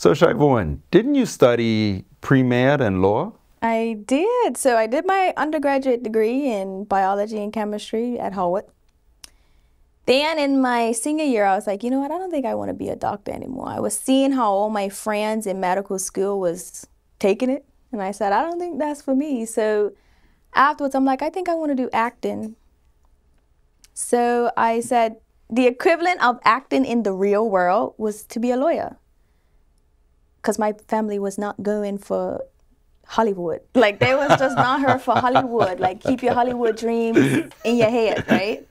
So, Shi Vaughn, didn't you study pre-med and law? I did. So I did my undergraduate degree in biology and chemistry at Howard. Then in my senior year, I was like, you know what? I don't think I want to be a doctor anymore. I was seeing how all my friends in medical school was taking it. And I said, I don't think that's for me. So afterwards, I'm like, I think I want to do acting. So I said, the equivalent of acting in the real world was to be a lawyer. Because my family was not going for Hollywood. Like, they was just not here for Hollywood. Like, keep your Hollywood dreams in your head, right?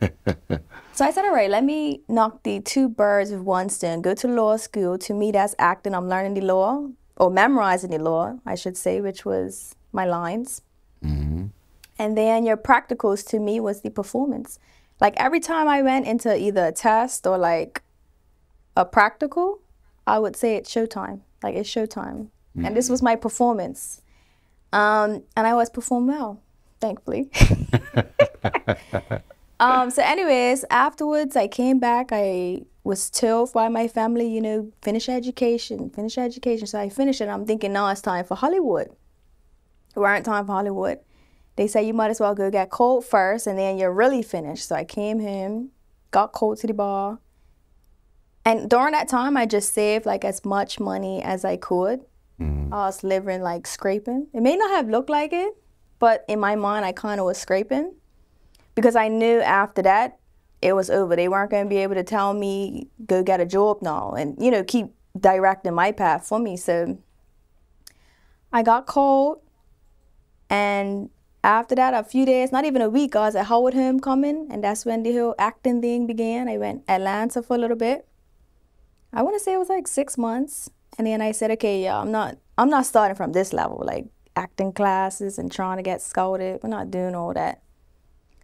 So I said, all right, let me knock the two birds with one stone. Go to law school. To me, that's acting. I'm learning the law, or memorizing the law, I should say, which was my lines. Mm-hmm. And then your practicals, to me, was the performance. Like, every time I went into either a test or, like, a practical, I would say it's showtime. Like, it's showtime. Mm-hmm. And this was my performance. And I always perform well, thankfully. So anyways, afterwards, I came back. I was told by my family, you know, finish education. So I finished it. I'm thinking, now it's time for Hollywood. It weren't time for Hollywood. They say you might as well go get called first, and then you're really finished. So I came home, got called to the bar. And during that time, I just saved like as much money as I could. Mm. I was living like scraping. It may not have looked like it, but in my mind, I kind of was scraping. Because I knew after that, it was over. They weren't going to be able to tell me, go get a job now and, you know, keep directing my path for me. So I got called, and after that, a few days, not even a week, I was at Howard Homecoming, and that's when the whole acting thing began. I went to Atlanta for a little bit. I want to say it was like 6 months. And then I said, okay, yeah, I'm not starting from this level, like acting classes and trying to get scouted. We're not doing all that.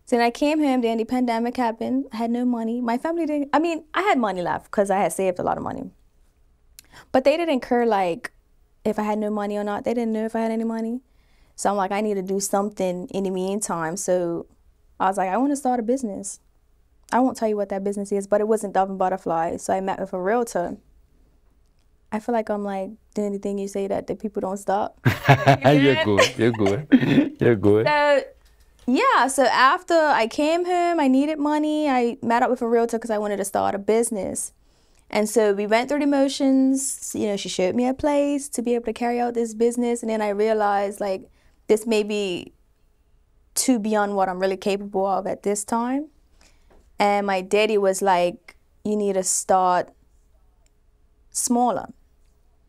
So then I came home, then the pandemic happened. I had no money. My family didn't, I mean, I had money left because I had saved a lot of money. But they didn't care, like, if I had no money or not. They didn't know if I had any money. So I'm like, I need to do something in the meantime. So I was like, I want to start a business. I won't tell you what that business is, but it wasn't Dove and Butterfly. So I met with a realtor. I feel like I'm like doing the thing you say that the people don't stop. You're good. So, yeah, so after I came home, I needed money. I met up with a realtor because I wanted to start a business. And so we went through the motions. You know, she showed me a place to be able to carry out this business. And then I realized, like, this may be too beyond what I'm really capable of at this time. And my daddy was like, you need to start smaller.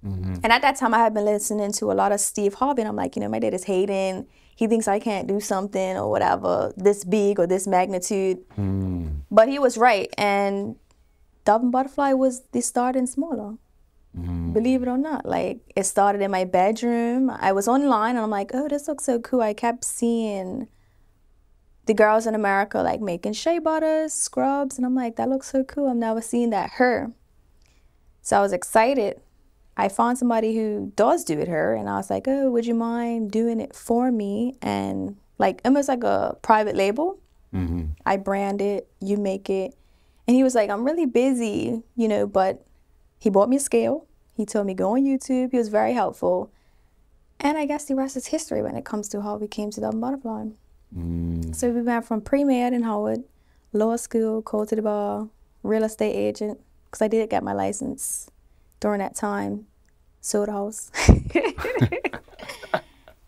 Mm-hmm. And at that time, I had been listening to a lot of Steve Harvey. And I'm like, you know, my dad is hating. He thinks I can't do something or whatever, this big or this magnitude. Mm. But he was right. And Dove and Butterfly was the starting smaller. Mm. Believe it or not. Like, it started in my bedroom. I was online and I'm like, oh, this looks so cool. I kept seeing the girls in America like making shea butters, scrubs. And I'm like, that looks so cool. I've never seen that hair. So I was excited. I found somebody who does do it here, and I was like, oh, would you mind doing it for me? And like almost like a private label. Mm-hmm. I brand it, you make it. And he was like, I'm really busy, you know, but he bought me a scale. He told me, go on YouTube. He was very helpful. And I guess the rest is history when it comes to how we came to Dove and Butterfly. Mm. So we went from pre-med in Howard, law school, called to the bar, real estate agent, because I did get my license during that time, soda house.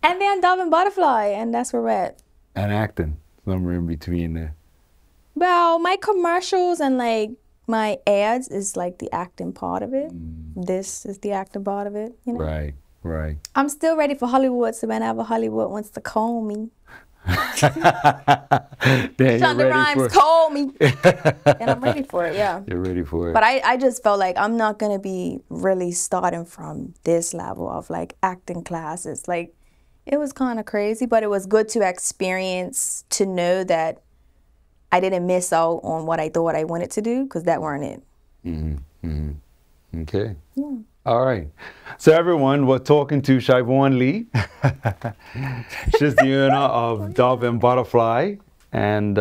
And then Dove and Butterfly, and that's where we're at. And acting, somewhere in between there. Well, my commercials and like my ads is like the acting part of it. Mm. This is the acting part of it, you know? Right, right. I'm still ready for Hollywood, so whenever Hollywood wants to call me, Shonda Rhimes, call me. And I'm ready for it, yeah. You're ready for it. But I just felt like I'm not going to be really starting from this level of like acting classes. Like, it was kind of crazy, but it was good to experience, to know that I didn't miss out on what I thought I wanted to do, because that weren't it. Mm-hmm. Mm-hmm. Okay. Yeah. All right. So everyone, we're talking to Shi Vaughn Lee. She's the owner of Dove and Butterfly. And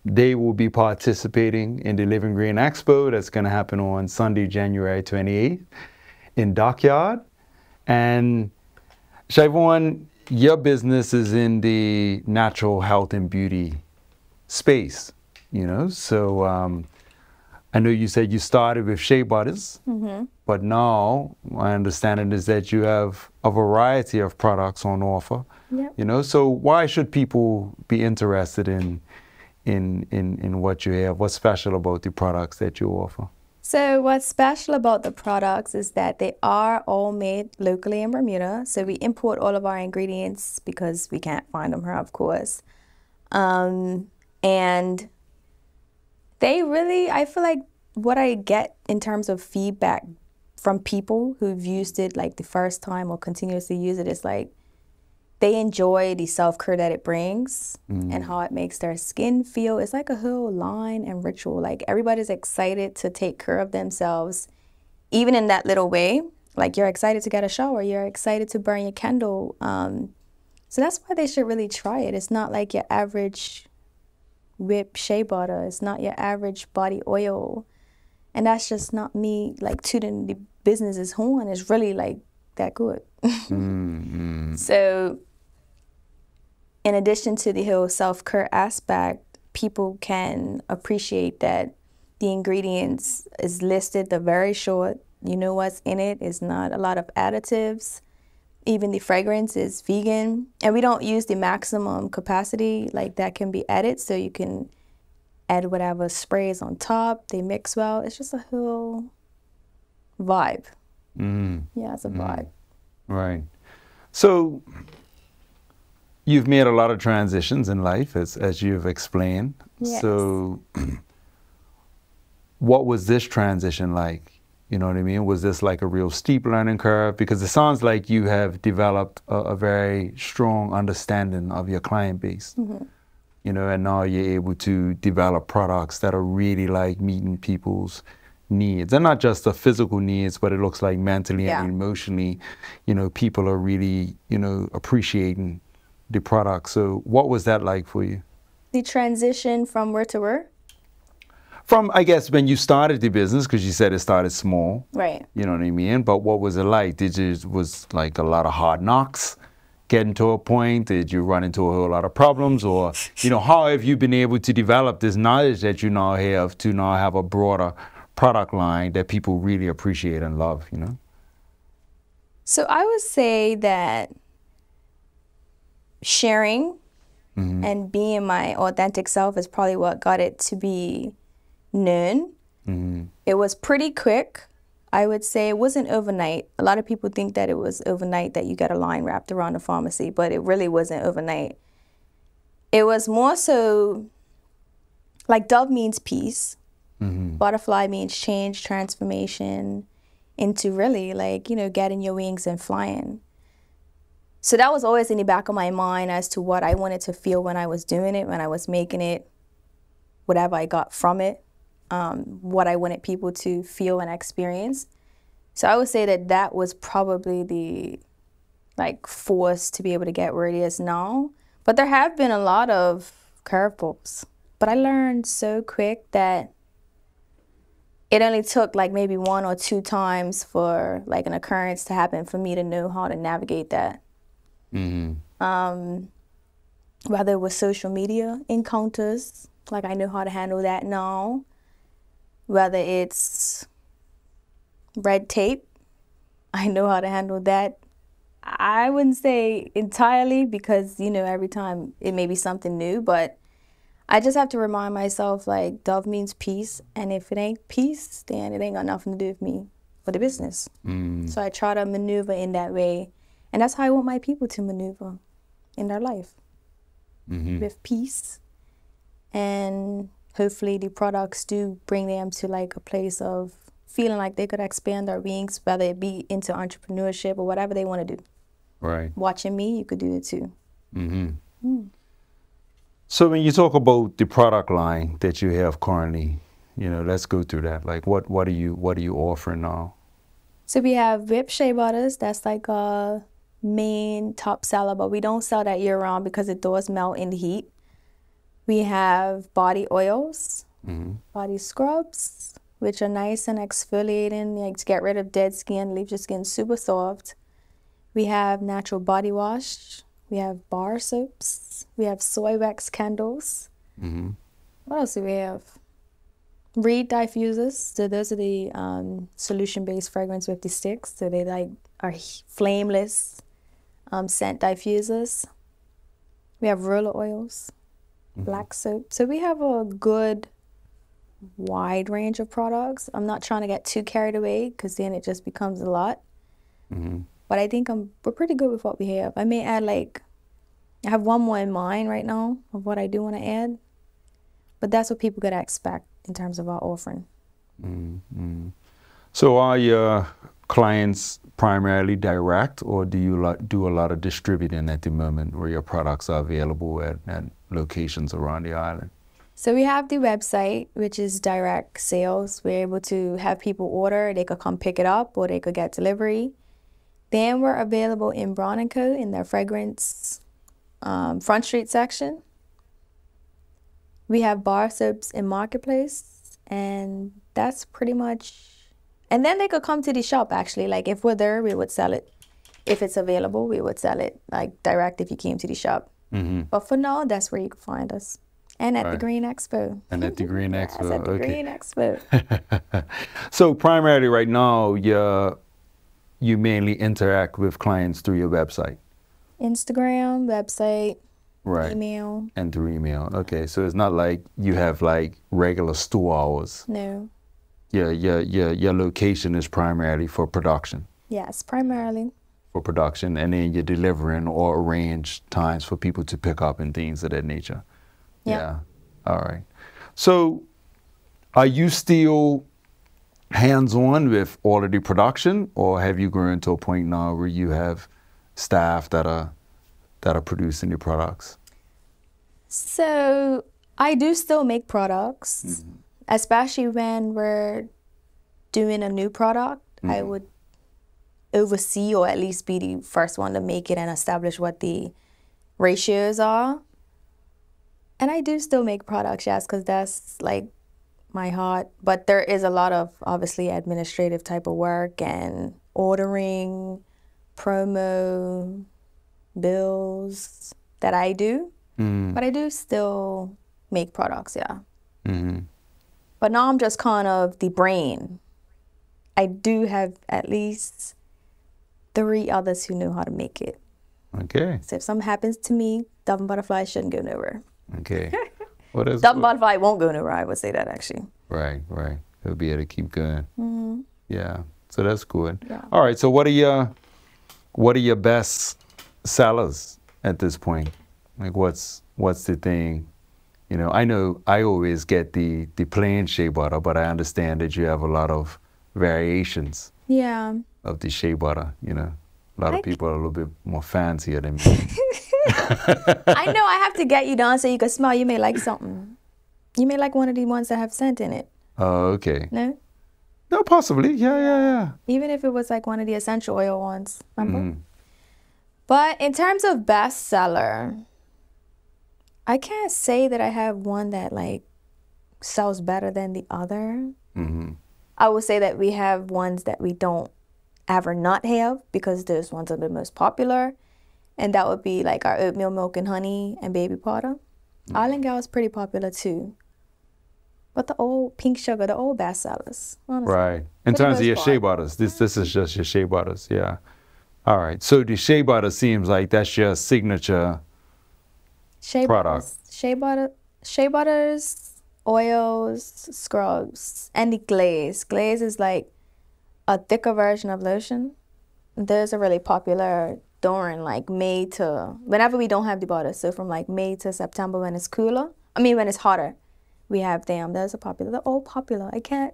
they will be participating in the Living Green Expo that's going to happen on Sunday, January 28th. in Dockyard. And Shi Vaughn, your business is in the natural health and beauty space, you know? So I know you said you started with shea butters, but now my understanding is that you have a variety of products on offer. Yep. You know, so why should people be interested in what you have? What's special about the products that you offer? So what's special about the products is that they are all made locally in Bermuda. So we import all of our ingredients because we can't find them here, of course. And they really, I feel like what I get in terms of feedback from people who've used it like the first time or continuously use it is like, they enjoy the self-care that it brings and how it makes their skin feel. It's like a whole line and ritual. Like everybody's excited to take care of themselves, even in that little way. Like you're excited to get a shower, you're excited to burn your candle. So that's why they should really try it. It's not like your average whipped shea butter. It's not your average body oil. And that's just not me like tooting the business's horn. It's really like that good. So in addition to the whole self-care aspect, people can appreciate that the ingredients is listed, they're very short. You know what's in it. It's not a lot of additives. Even the fragrance is vegan. And we don't use the maximum capacity, like that can be added, so you can add whatever sprays on top. They mix well. It's just a whole vibe. Yeah, it's a vibe. Right. So you've made a lot of transitions in life, as you've explained. Yes. So what was this transition like? You know what I mean? Was this like a real steep learning curve? Because it sounds like you have developed a very strong understanding of your client base. You know, and now you're able to develop products that are really like meeting people's needs, and not just the physical needs, but it looks like mentally and emotionally, you know, people are really, you know, appreciating the product. So what was that like for you? The transition from where to where? From, I guess, when you started the business, because you said it started small. Right. You know what I mean? But what was it like? Was like a lot of hard knocks getting to a point? Did you run into a whole lot of problems? Or, you know, how have you been able to develop this knowledge that you now have to now have a broader product line that people really appreciate and love, you know? So I would say that sharing and being my authentic self is probably what got it to be known. It was pretty quick. I would say it wasn't overnight. A lot of people think that it was overnight, that you got a line wrapped around the pharmacy, but it really wasn't overnight. It was more so like Dove means peace. Butterfly means change, transformation into really like, you know, getting your wings and flying. So that was always in the back of my mind as to what I wanted to feel when I was doing it, when I was making it, whatever I got from it, what I wanted people to feel and experience. So I would say that that was probably the like force to be able to get where it is now. But there have been a lot of curveballs. But I learned so quick that it only took like maybe 1 or 2 times for like an occurrence to happen for me to know how to navigate that. Whether it was social media encounters, like I know how to handle that now. Whether it's red tape, I know how to handle that. I wouldn't say entirely because, you know, every time it may be something new, but I just have to remind myself, like, Dove means peace, and if it ain't peace, then it ain't got nothing to do with me or the business. So I try to maneuver in that way, and that's how I want my people to maneuver in their life, with peace, and hopefully the products do bring them to, like, a place of feeling like they could expand their wings, whether it be into entrepreneurship or whatever they want to do. Right. Watching me, you could do it too. So when you talk about the product line that you have currently, you know, let's go through that. Like, what are you offering now? So we have whipped shea butters. That's like a main top seller, but we don't sell that year round because it does melt in the heat. We have body oils, body scrubs, which are nice and exfoliating, like to get rid of dead skin, leave your skin super soft. We have natural body wash. We have bar soaps. We have soy wax candles. Mm-hmm. What else do we have? Reed diffusers. So those are the solution-based fragrance with the sticks. So they like are flameless scent diffusers. We have roller oils, black soap. So we have a good wide range of products. I'm not trying to get too carried away because then it just becomes a lot. Mm-hmm. But I think we're pretty good with what we have. I may add I have one more in mind right now of what I do want to add. But that's what people gotta expect in terms of our offering. Mm-hmm. So are your clients primarily direct, or do you do a lot of distributing at the moment where your products are available at locations around the island? So we have the website, which is direct sales. We're able to have people order. They could come pick it up or they could get delivery. Then we're available in Brown & Co. in their fragrance Front Street section. We have bar soaps in Marketplace, and that's pretty much. And then they could come to the shop, actually. Like, if we're there, we would sell it. If it's available, we would sell it, like, direct if you came to the shop. Mm-hmm. But for now, that's where you can find us. And at the Green Expo. And at the Green Expo, yes, at the okay. Green Expo. So primarily right now, you mainly interact with clients through your website? Instagram, website, right. Email. And through email. Okay, so it's not like you have like regular store hours. No. Your location is primarily for production. Yes, primarily. For production, and then you're delivering or arrange times for people to pick up and things of that nature. Yep. Yeah. All right. So are you still hands-on with all of the production, or have you grown to a point now where you have staff that are producing the products? So I do still make products, especially when we're doing a new product. I would oversee or at least be the first one to make it and establish what the ratios are. And I do still make products, yes, because that's like my heart. But there is a lot of obviously administrative type of work and ordering, promo, bills that I do. But I do still make products, yeah. But now I'm just kind of the brain. I do have at least 3 others who know how to make it. Okay. So if something happens to me, Dublin Butterfly shouldn't go nowhere. Okay. Well, that's Dublin Butterfly won't go nowhere, I would say that actually. Right. It'll be able to keep going. Yeah. So that's good. Yeah. All right. So what are your best sellers at this point? Like what's the thing? You know, I always get the plain shea butter, but I understand that you have a lot of variations. Yeah. Of the shea butter, you know. A lot of people are a little bit more fancier than me. I know I have to get you down so you can smell. You may like something. You may like one of the ones that have scent in it. Oh, okay. No? No, possibly. Yeah. Even if it was like one of the essential oil ones. Remember? But in terms of bestseller, I can't say that I have one that like sells better than the other. I would say that we have ones that we don't ever not have because those ones are the most popular. And that would be like our oatmeal milk and honey and baby powder. Island Gal is pretty popular too. But the old pink sugar, the old bestsellers. Honestly. Right. In terms of your shea butters, this is just your shea butters, yeah. All right. So the shea butter seems like that's your signature product. Shea butters, oils, scrubs, and the glaze. Glaze is like a thicker version of lotion. Those are really popular during like May to whenever we don't have the butter. So from like May to September when it's cooler. When it's hotter, we have them. Those are popular. They're all popular.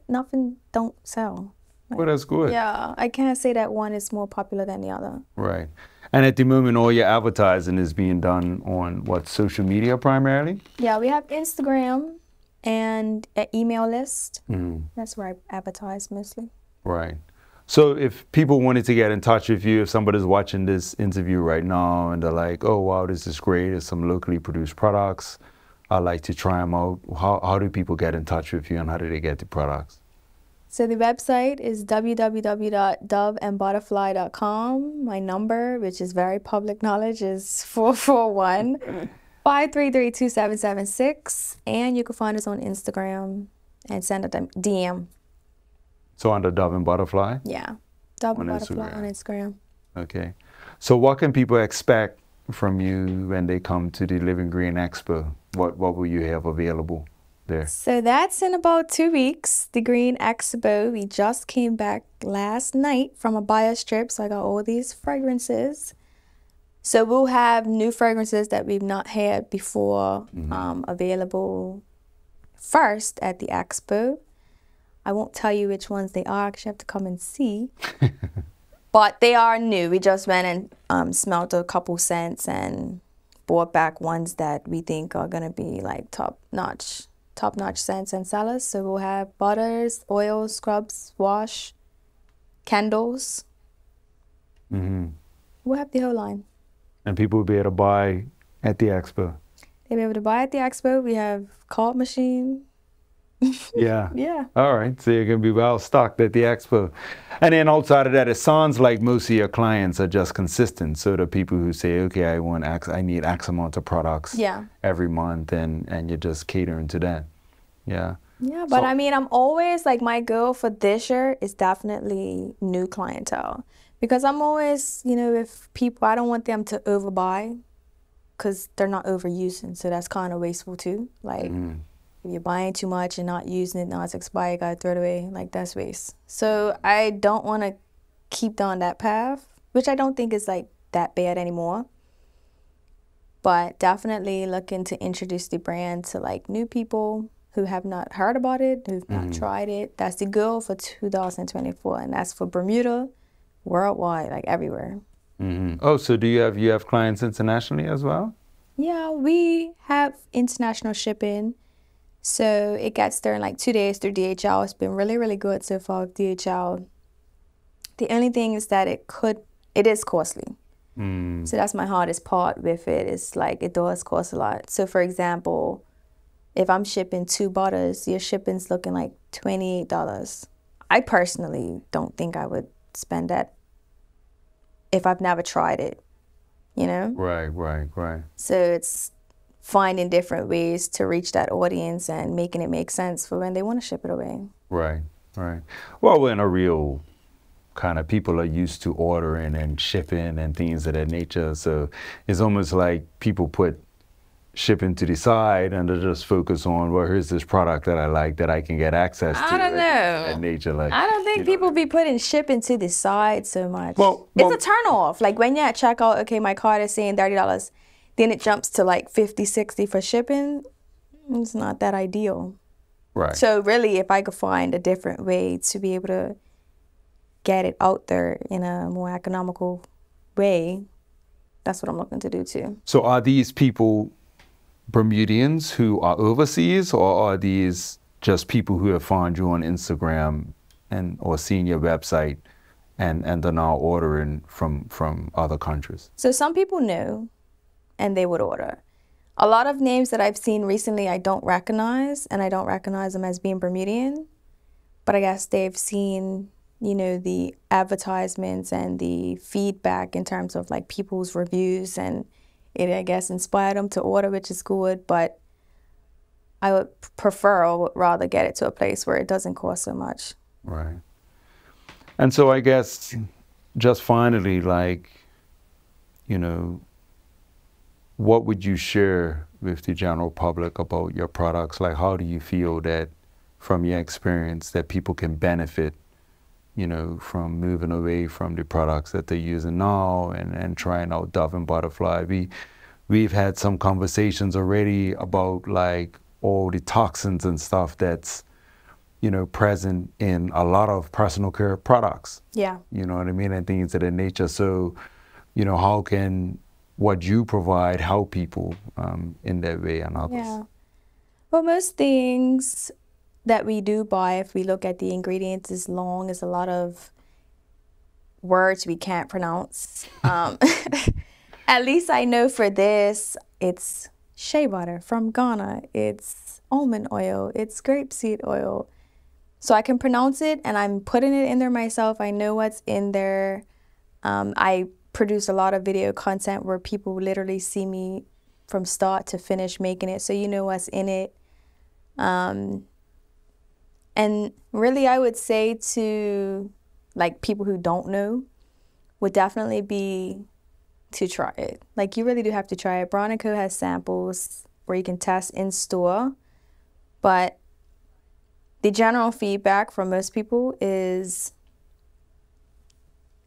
Nothing don't sell. Like, well, that's good. Yeah, I can't say that one is more popular than the other. Right. And at the moment, all your advertising is being done on what, social media primarily? Yeah, we have Instagram and an email list. That's where I advertise mostly. Right. So if people wanted to get in touch with you, if somebody's watching this interview right now and they're like, oh, wow, this is great. There's some locally produced products. I'd like to try them out. How do people get in touch with you and how do they get the products? So the website is www.doveandbutterfly.com. My number, which is very public knowledge, is 441-533-2776. And you can find us on Instagram and send a DM. So under Dove and Butterfly? Yeah. Dove and On Butterfly Instagram. on Instagram. Okay. So what can people expect from you when they come to the Living Green Expo? What will you have available there? So that's in about 2 weeks, the Green Expo. We just came back last night from a buyer's trip, so I got all these fragrances. So we'll have new fragrances that we've not had before available first at the Expo. I won't tell you which ones they are because you have to come and see. But they are new. We just went and smelled a couple scents and brought back ones that we think are going to be like top-notch scents and sellers. So we'll have butters, oils, scrubs, wash, candles. We'll have the whole line. And people will be able to buy at the Expo? They'll be able to buy at the Expo. We have card machine. Yeah. Yeah. All right. So you're going to be well stocked at the Expo. And then outside of that, it sounds like most of your clients are just consistent. So the people who say, okay, I need X amount of products every month, and you're just catering to that. Yeah. Yeah, but I mean, I'm always like, my goal for this year is definitely new clientele. Because I'm always, you know, if people, I don't want them to overbuy because they're not overusing. So that's kind of wasteful too. Like, if you're buying too much and not using it, now it's expired, you gotta throw it away. Like, that's waste. So I don't want to keep down that path, which I don't think is like that bad anymore. But definitely looking to introduce the brand to like new people who have not heard about it, who've not tried it. That's the goal for 2024, and that's for Bermuda, worldwide, like everywhere. Oh, so do you have clients internationally as well? Yeah, we have international shipping. So it gets there in like 2 days through DHL. It's been really, really good so far with DHL. The only thing is that it is costly. So that's my hardest part with it. It's like it does cost a lot. So for example, if I'm shipping 2 butters, your shipping's looking like $28. I personally don't think I would spend that if I've never tried it, you know? Right. So it's finding different ways to reach that audience and making it make sense for when they want to ship it away. Right. Well, we're in a real kind of, people are used to ordering and shipping and things of that nature. So it's almost like people put shipping to the side and they just focus on, well, here's this product that I like that I can get access to. I don't know. That nature, like, I don't think people be putting shipping to the side so much. Well, it's a turn off. Like when you're at checkout, okay, my card is saying $30. Then it jumps to like 50, 60 for shipping. It's not that ideal. Right. So really, if I could find a different way to be able to get it out there in a more economical way, that's what I'm looking to do too. So are these people Bermudians who are overseas, or are these just people who have found you on Instagram or seen your website and are now ordering from other countries? So some people know and they would order. A lot of names that I've seen recently I don't recognize, and I don't recognize them as being Bermudian, but I guess they've seen, you know, the advertisements and the feedback in terms of like people's reviews, and it, I guess, inspired them to order, which is good, but I would prefer or would rather get it to a place where it doesn't cost so much. Right. And so I guess just finally, like, you know, what would you share with the general public about your products? Like, how do you feel that, from your experience, that people can benefit, you know, from moving away from the products that they're using now and trying out Dove and Butterfly? We've had some conversations already about like all the toxins and stuff that's, you know, present in a lot of personal care products. Yeah. You know what I mean? And things of that nature. So, you know, how can what you provide help people in that way and others? Yeah. Well, most things that we do buy, if we look at the ingredients, is long, is a lot of words we can't pronounce. At least I know for this, it's shea butter from Ghana, it's almond oil, it's grapeseed oil. So I can pronounce it, and I'm putting it in there myself. I know what's in there. I produce a lot of video content where people literally see me from start to finish making it, so you know what's in it. And really, I would say to like people who don't know, would definitely be to try it. Like, you really do have to try it. Braun & Co. has samples where you can test in store, but the general feedback from most people is,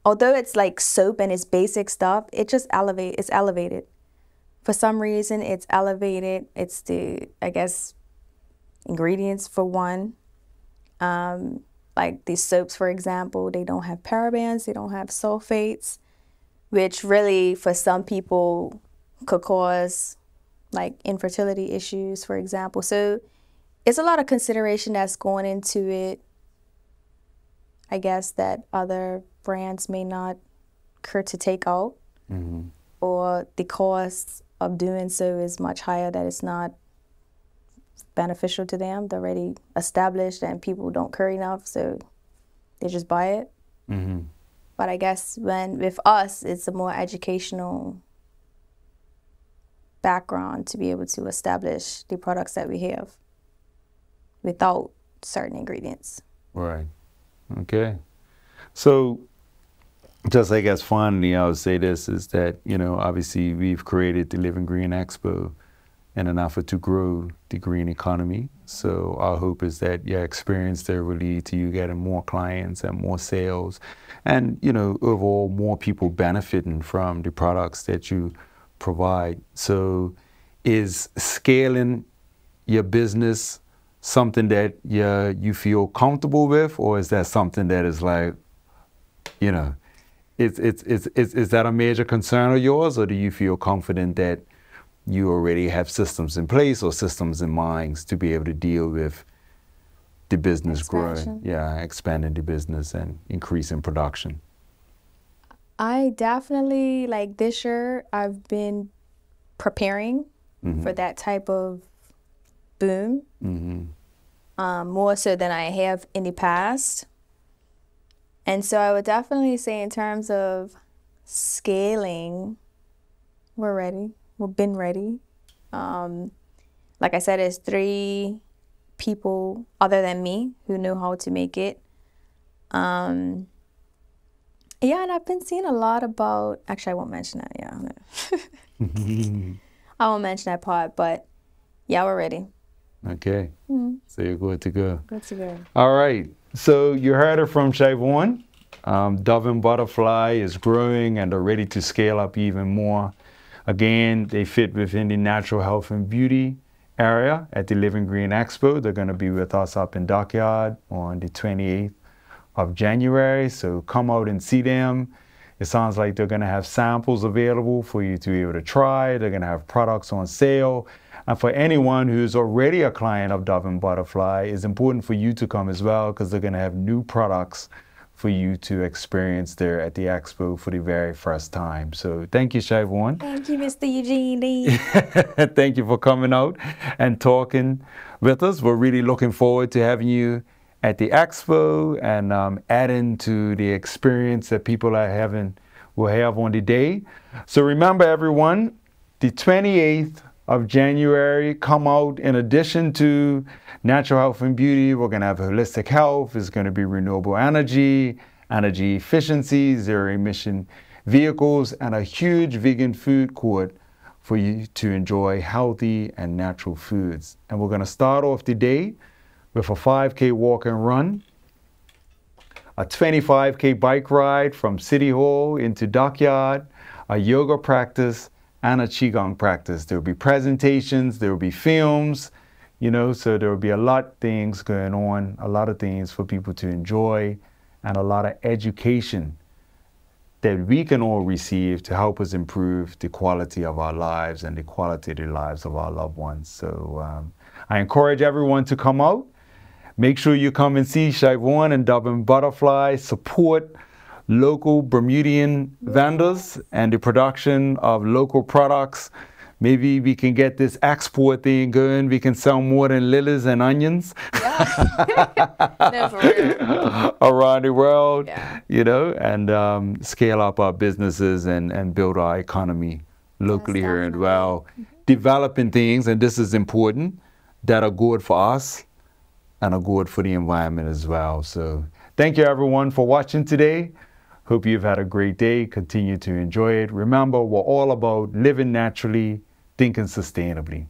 although it's like soap and it's basic stuff, it's elevated. For some reason, it's elevated. It's the, I guess, ingredients for one. Like these soaps, for example, they don't have parabens, they don't have sulfates, which really for some people could cause like infertility issues, for example. So it's a lot of consideration that's going into it, I guess, that other brands may not care to take out, or the cost of doing so is much higher, that it's not beneficial to them. They're already established and people don't care enough, so they just buy it. But I guess with us, it's a more educational background to be able to establish the products that we have without certain ingredients. Right. Okay. So just, I guess, finally, I would say this is that, you know, obviously we've created the Living Green Expo in an effort to grow the green economy. So our hope is that your experience there will lead to you getting more clients and more sales, and, you know, overall more people benefiting from the products that you provide. So is scaling your business something that you feel comfortable with, or is that something that is like, you know, is that a major concern of yours, or do you feel confident that you already have systems in place or systems in mind to be able to deal with the business growing? Yeah, expanding the business and increasing production. I definitely, like this year, I've been preparing for that type of boom, more so than I have in the past. And so I would definitely say in terms of scaling, we're ready. We've been ready. Like I said, there's 3 people other than me who know how to make it. Yeah, and I've been seeing a lot about, actually I won't mention that, yeah. I won't mention that part, but yeah, we're ready. Okay, so you're good to go. Good to go. All right, so you heard it from Shi Vaughn. Dove & Butterfly is growing and they're ready to scale up even more. Again, they fit within the natural health and beauty area at the Living Green Expo. They're going to be with us up in Dockyard on the 28th of January. So come out and see them. It sounds like they're going to have samples available for you to be able to try. They're going to have products on sale. And for anyone who's already a client of Dove & Butterfly, it's important for you to come as well, because they're going to have new products for you to experience there at the expo for the very first time. So thank you, Shi Vaughn. Thank you, Mr. Eugene Lee. Thank you for coming out and talking with us. We're really looking forward to having you at the expo and adding to the experience that people will have on the day. So remember, everyone, the 28th of January, come out. In addition to natural health and beauty, we're going to have holistic health. It's going to be renewable energy, energy efficiency, zero emission vehicles, and a huge vegan food court for you to enjoy healthy and natural foods. And we're going to start off the day with a 5K walk and run, a 25K bike ride from City Hall into Dockyard, a yoga practice, and a Qigong practice. There will be presentations, there will be films, you know, so there will be a lot of things going on, a lot of things for people to enjoy, and a lot of education that we can all receive to help us improve the quality of our lives and the quality of the lives of our loved ones. So I encourage everyone to come out. Make sure you come and see Shi Vaughn and Dove & Butterfly. Support local Bermudian vendors and the production of local products maybe we can get this export thing going. We can sell more than lilies and onions. No, for real. Around the world, Yeah. you know, and scale up our businesses and build our economy locally here and well, developing things, and this is important, that are good for us and are good for the environment as well. So thank you everyone for watching today. Hope you've had a great day. Continue to enjoy it. Remember, we're all about living naturally, thinking sustainably.